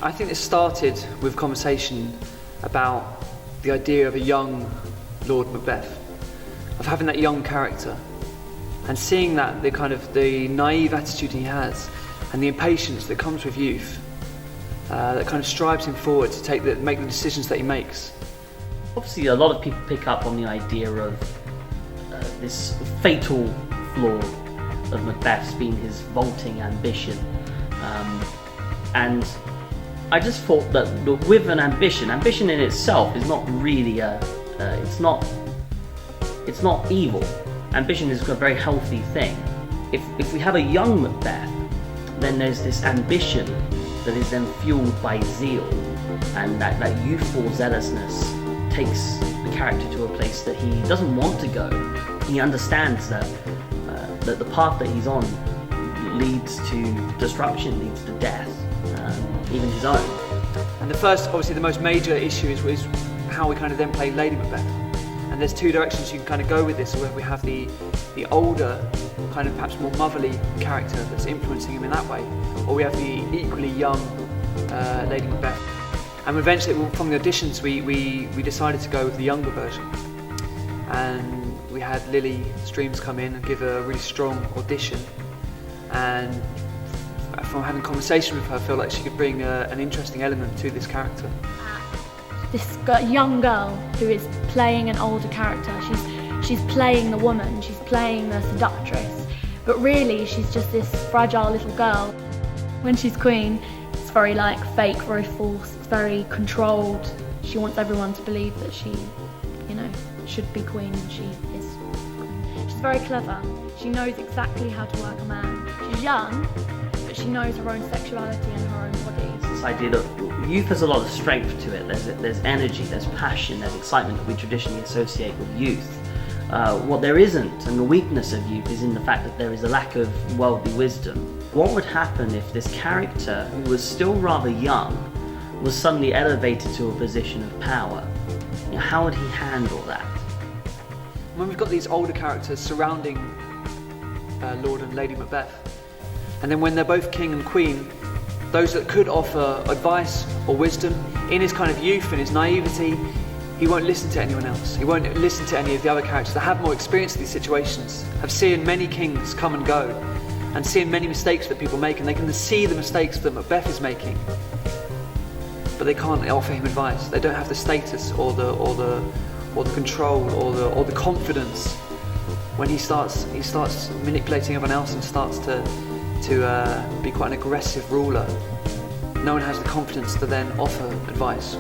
I think this started with conversation about the idea of a young Lord Macbeth, of having that young character and seeing that the naive attitude he has and the impatience that comes with youth that kind of strives him forward to make the decisions that he makes. Obviously, a lot of people pick up on the idea of this fatal flaw of Macbeth's being his vaulting ambition, and I just thought that with an ambition in itself is not really it's not evil. Ambition is a very healthy thing. If we have a young Macbeth, then there's this ambition that is then fueled by zeal, and that youthful zealousness takes the character to a place that he doesn't want to go. He understands that the path that he's on leads to destruction, leads to death, even his own. And obviously the most major issue is how we kind of then play Lady Macbeth. And there's two directions you can kind of go with this, where we have the older, kind of perhaps more motherly character that's influencing him in that way, or we have the equally young Lady Macbeth. And eventually, from the auditions, we decided to go with the younger version. And we had Lily Streams come in and give a really strong audition. And from having conversation with her, I feel like she could bring an interesting element to this character. This young girl who is playing an older character, she's playing the woman, she's playing the seductress, but really she's just this fragile little girl. When she's queen, it's very fake, very false, it's very controlled. She wants everyone to believe that she, should be queen, and she is. She's very clever. She knows exactly how to work a man. She's young, but she knows her own sexuality and her own body. This idea that youth has a lot of strength to it. There's energy, there's passion, there's excitement that we traditionally associate with youth. What there isn't, and the weakness of youth, is in the fact that there is a lack of worldly wisdom. What would happen if this character, who was still rather young, was suddenly elevated to a position of power? How would he handle that? When we've got these older characters surrounding Lord and Lady Macbeth, and then when they're both king and queen, those that could offer advice or wisdom, in his kind of youth and his naivety, he won't listen to anyone else. He won't listen to any of the other characters that have more experience in these situations, have seen many kings come and go, and seen many mistakes that people make, and they can see the mistakes that Macbeth is making, but they can't offer him advice. They don't have the status or the control or the confidence. When he starts manipulating everyone else and starts to be quite an aggressive ruler, no one has the confidence to then offer advice.